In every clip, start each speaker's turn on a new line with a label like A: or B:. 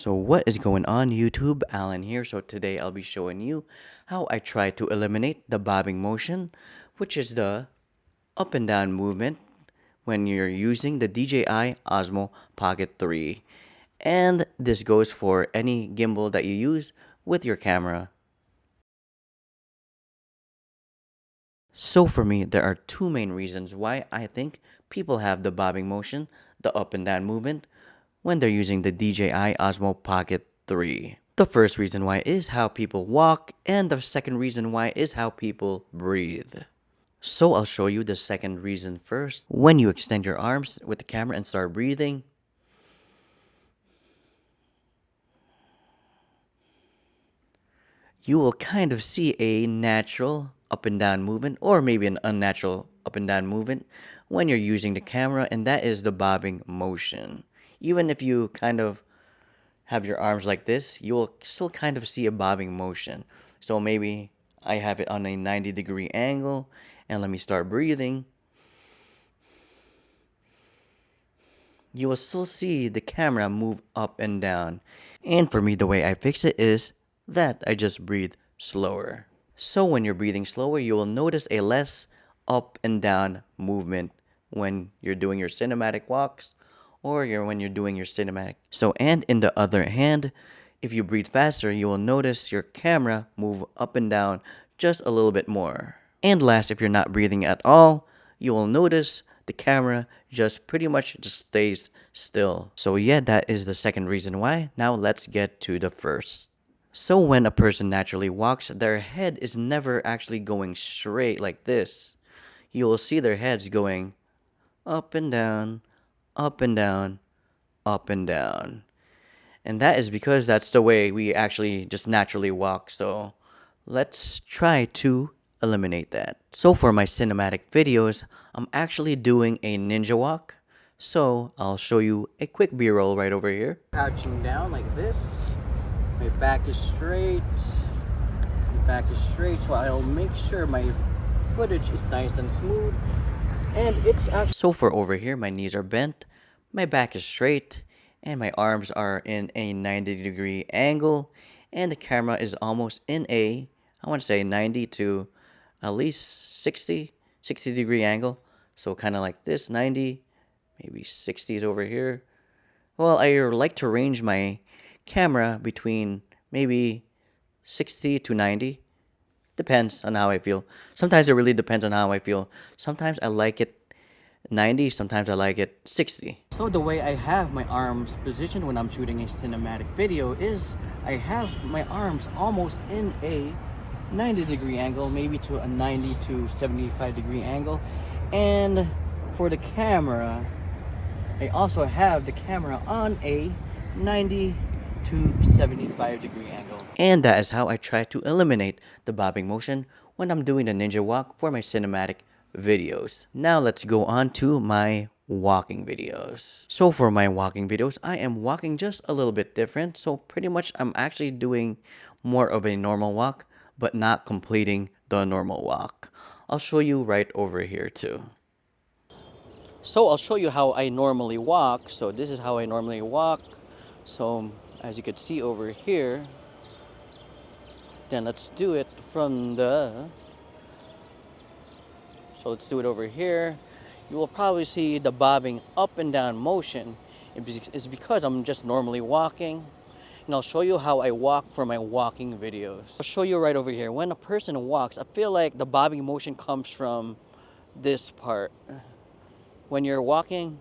A: So what is going on YouTube? Alan here. So today I'll be showing you how I try to eliminate the bobbing motion, which is the up and down movement when you're using the DJI Osmo Pocket 3. And this goes for any gimbal that you use with your camera. So for me, there are two main reasons why I think people have the bobbing motion, the up and down movement, when they're using the DJI Osmo Pocket 3. The first reason why is how people walk, and the second reason why is how people breathe. So I'll show you the second reason first. When you extend your arms with the camera and start breathing, you will kind of see a natural up and down movement, or maybe an unnatural up and down movement when you're using the camera, and that is the bobbing motion. Even if you kind of have your arms like this, you will still kind of see a bobbing motion. So maybe I have it on a 90-degree angle, and let me start breathing. You will still see the camera move up and down. And for me, the way I fix it is that I just breathe slower. So when you're breathing slower, you will notice a less up and down movement when you're doing your cinematic walks or when you're doing your cinematic. So, and in the other hand, if you breathe faster, you will notice your camera move up and down just a little bit more. And last, if you're not breathing at all, you will notice the camera just pretty much just stays still. So yeah, that is the second reason why. Now let's get to the first. So when a person naturally walks, their head is never actually going straight like this. You will see their heads going up and down, up and down, up and down. And that is because that's the way we actually just naturally walk. So let's try to eliminate that. So for my cinematic videos, I'm actually doing a ninja walk. So I'll show you a quick B-roll right over here. Crouching down like this. My back is straight. My back is straight, so I'll make sure my footage is nice and smooth. And it's actually... So for over here, my knees are bent, my back is straight, and my arms are in a 90-degree angle, and the camera is almost in a, I want to say 90 to at least 60-degree angle. So kind of like this, 90, maybe 60s over here. Well, I like to range my camera between maybe 60 to 90. Depends on how I feel. Sometimes it really depends on how I feel. Sometimes I like it 90, sometimes I like it 60. So the way I have my arms positioned when I'm shooting a cinematic video is I have my arms almost in a 90-degree angle, maybe to a 90 to 75-degree angle. And for the camera, I also have the camera on a 90 to 75-degree angle. And that is how I try to eliminate the bobbing motion when I'm doing the ninja walk for my cinematic videos. Now let's go on to my walking videos. So for my walking videos, I am walking just a little bit different. So pretty much I'm actually doing more of a normal walk, but not completing the normal walk. I'll show you right over here too. So I'll show you how I normally walk. So this is how I normally walk. So as you can see over here, then let's do it from the, so let's do it over here. You will probably see the bobbing up and down motion. It's because I'm just normally walking. And I'll show you how I walk for my walking videos. I'll show you right over here. When a person walks, I feel like the bobbing motion comes from this part. When you're walking,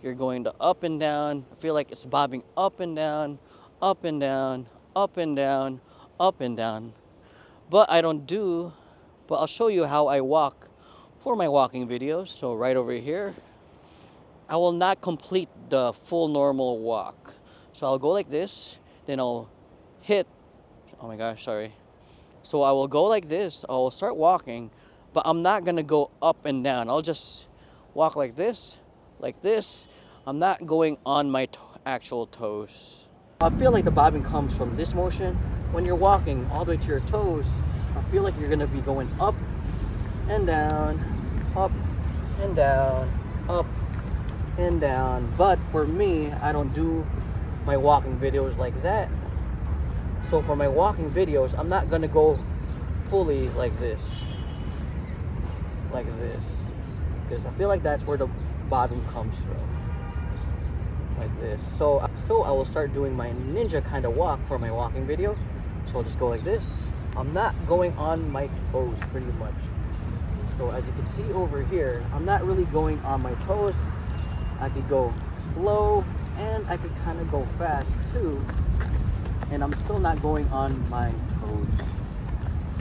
A: you're going to up and down. I feel like it's bobbing up and down, up and down, up and down, up and down. But I'll show you how I walk for my walking videos. So right over here, I will not complete the full normal walk. So I'll go like this, then I'll hit, oh my gosh, sorry. So I will go like this, I'll start walking, but I'm not gonna go up and down. I'll just walk like this. I'm not going on my actual toes. I feel like the bobbing comes from this motion. When you're walking all the way to your toes, I feel like you're gonna be going up and down, up and down, up and down. But for me, I don't do my walking videos like that. So for my walking videos, I'm not gonna go fully like this, because I feel like that's where the bobbing comes from, like this. So I will start doing my ninja kind of walk for my walking video. So I'll just go like this. I'm not going on my toes pretty much. So as you can see over here, I'm not really going on my toes. I could go slow and I could kind of go fast too, and I'm still not going on my toes.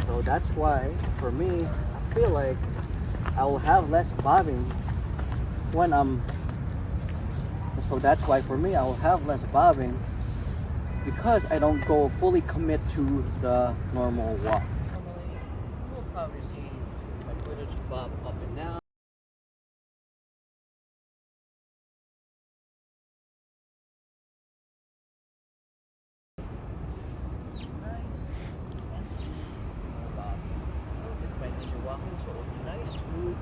A: So that's why for me, I feel like I will have less bobbing when I'm, so that's why for me I will have less bobbing, because I don't go fully commit to the normal walk. Normally, you'll probably see my footage bob up and down. Walking, so it'll be nice, smooth,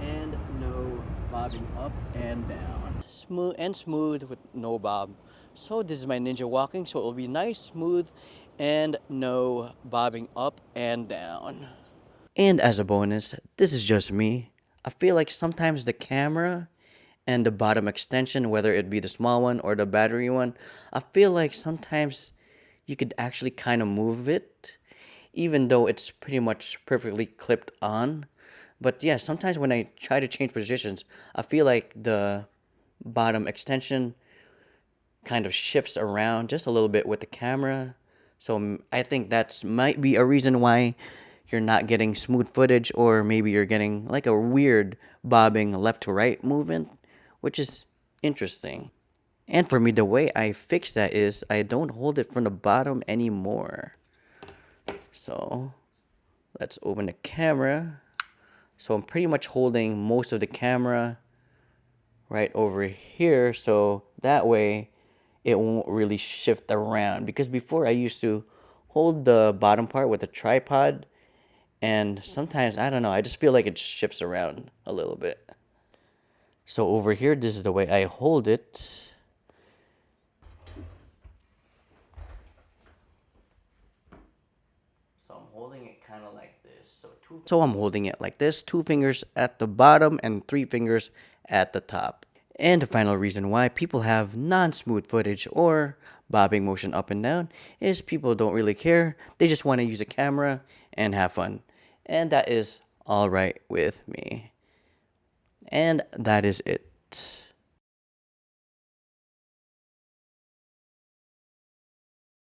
A: and no bobbing up and down. Smooth with no bob. So this is my ninja walking, so it'll be nice, smooth, and no bobbing up and down. And as a bonus, this is just me. I feel like sometimes the camera and the bottom extension, whether it be the small one or the battery one, I feel like sometimes you could actually kind of move it, even though it's pretty much perfectly clipped on. But yeah, sometimes when I try to change positions, I feel like the bottom extension kind of shifts around just a little bit with the camera. So I think that's might be a reason why you're not getting smooth footage, or maybe you're getting like a weird bobbing left to right movement, which is interesting. And for me, the way I fix that is I don't hold it from the bottom anymore. So let's open the camera. So I'm pretty much holding most of the camera right over here, so that way it won't really shift around, because before I used to hold the bottom part with a tripod, and sometimes, I don't know, I just feel like it shifts around a little bit. So over here, this is the way I hold it. So I'm holding it kind of like this. So I'm holding it like this, 2 fingers at the bottom and 3 fingers at the top. And the final reason why people have non-smooth footage or bobbing motion up and down is people don't really care. They just want to use a camera and have fun. And that is all right with me. And that is it.